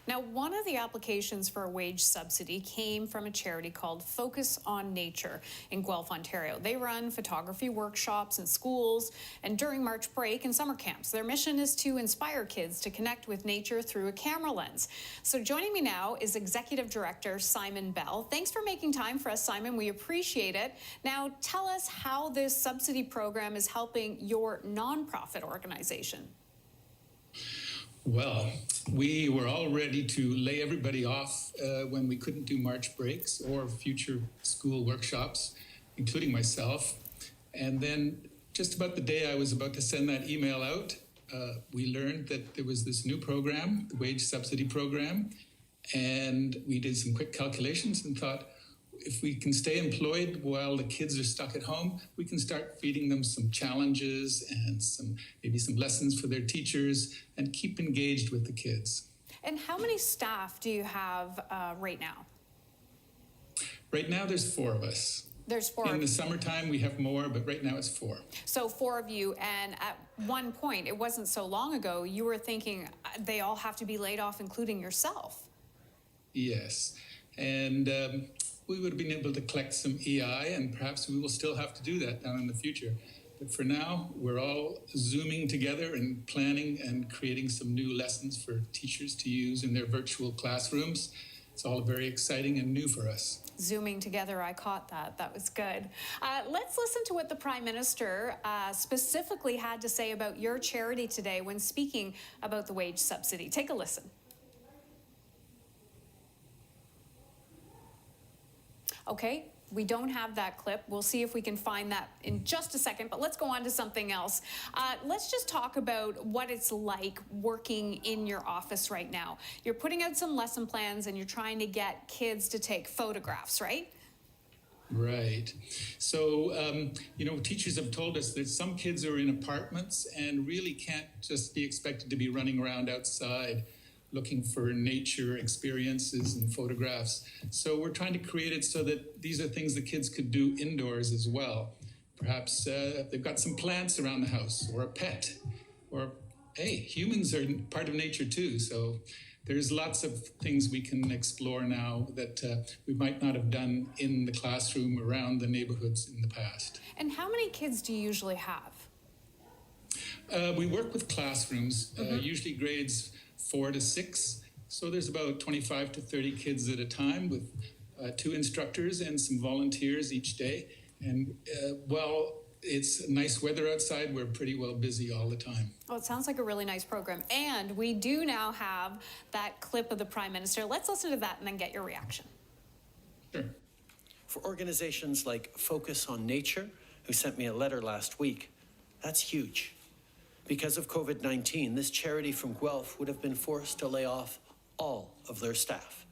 Now, one of the applications for a wage subsidy came from a charity called Focus on Nature in Guelph, Ontario. They run photography workshops in schools and during March break and summer camps. Their mission is to inspire kids to connect with nature through a camera lens. So joining me now is Executive Director Simon Bell. Thanks for making time for us, Simon. We appreciate it. Now, tell us how this subsidy program is helping your nonprofit organization. Well, we were all ready to lay everybody off when we couldn't do March breaks or future school workshops, including myself. And then just about the day I was about to send that email out, we learned that there was this new program, the wage subsidy program. And we did some quick calculations and thought, if we can stay employed while the kids are stuck at home, we can start feeding them some challenges and maybe some lessons for their teachers and keep engaged with the kids. And how many staff do you have right now? Right now, there's 4 of us. There's 4. In the summertime, we have more, but right now it's 4. So 4 of you, and at one point, it wasn't so long ago, you were thinking they all have to be laid off, including yourself. Yes, and we would have been able to collect some EI, and perhaps we will still have to do that down in the future. But for now, we're all Zooming together and planning and creating some new lessons for teachers to use in their virtual classrooms. It's all very exciting and new for us. Zooming together, I caught that. That was good. Let's listen to what the Prime Minister specifically had to say about your charity today when speaking about the wage subsidy. Take a listen. Okay, we don't have that clip. We'll see if we can find that in just a second, but let's go on to something else. Let's just talk about what it's like working in your office right now. You're putting out some lesson plans and you're trying to get kids to take photographs, right? Right. So, teachers have told us that some kids are in apartments and really can't just be expected to be running around outside looking for nature experiences and photographs. So we're trying to create it so that these are things the kids could do indoors as well. Perhaps they've got some plants around the house or a pet, or, hey, humans are part of nature too. So there's lots of things we can explore now that we might not have done in the classroom around the neighborhoods in the past. And how many kids do you usually have? We work with classrooms, usually grades 4 to 6. So there's about 25 to 30 kids at a time with 2 instructors and some volunteers each day. And while it's nice weather outside, we're pretty well busy all the time. Well, it sounds like a really nice program. And we do now have that clip of the Prime Minister. Let's listen to that and then get your reaction. Sure. For organizations like Focus on Nature, who sent me a letter last week, that's huge. Because of COVID-19, this charity from Guelph would have been forced to lay off all of their staff.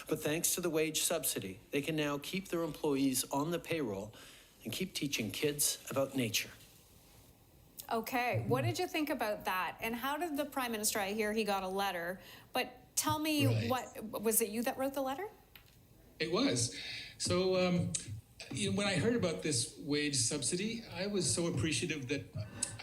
But thanks to the wage subsidy, they can now keep their employees on the payroll and keep teaching kids about nature. Okay, what did you think about that? And how did the Prime Minister, I hear he got a letter, but tell me, was it you that wrote the letter? It was. So, when I heard about this wage subsidy, I was so appreciative that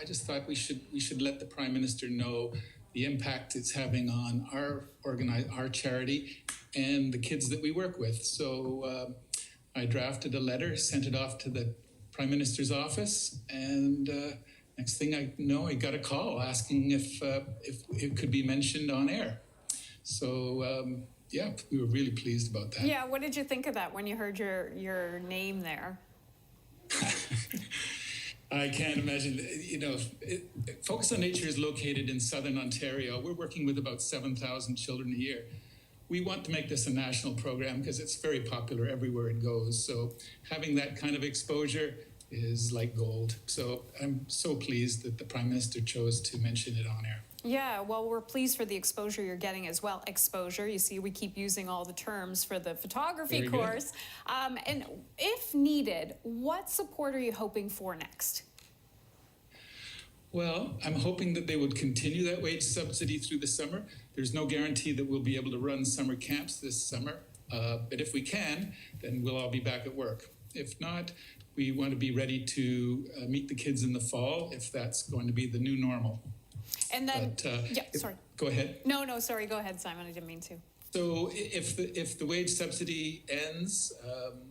I just thought we should let the Prime Minister know the impact it's having on our charity and the kids that we work with. So I drafted a letter, sent it off to the Prime Minister's office, and next thing I know, I got a call asking if it could be mentioned on air. So yeah, we were really pleased about that. Yeah, what did you think of that when you heard your name there? I can't imagine. Focus on Nature is located in southern Ontario. We're working with about 7,000 children a year. We want to make this a national program because it's very popular everywhere it goes. So having that kind of exposure is like gold. So I'm so pleased that the Prime Minister chose to mention it on air. Yeah, well, we're pleased for the exposure you're getting as well. Exposure, you see, we keep using all the terms for the photography course. And if needed, what support are you hoping for next? Well, I'm hoping that they would continue that wage subsidy through the summer. There's no guarantee that we'll be able to run summer camps this summer. But if we can, then we'll all be back at work. If not, we want to be ready to meet the kids in the fall if that's going to be the new normal. And then, But, sorry. Go ahead. No, sorry. Go ahead, Simon. I didn't mean to. So if the wage subsidy ends,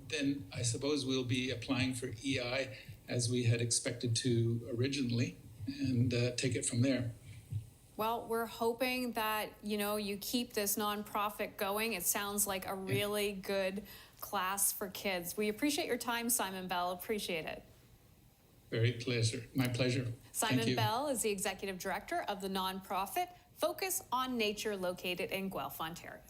then I suppose we'll be applying for EI as we had expected to originally, and take it from there. Well, we're hoping that, you keep this nonprofit going. It sounds like a really good class for kids. We appreciate your time, Simon Bell. Appreciate it. My pleasure. Thank Simon you. Bell is the executive director of the nonprofit Focus on Nature, located in Guelph, Ontario.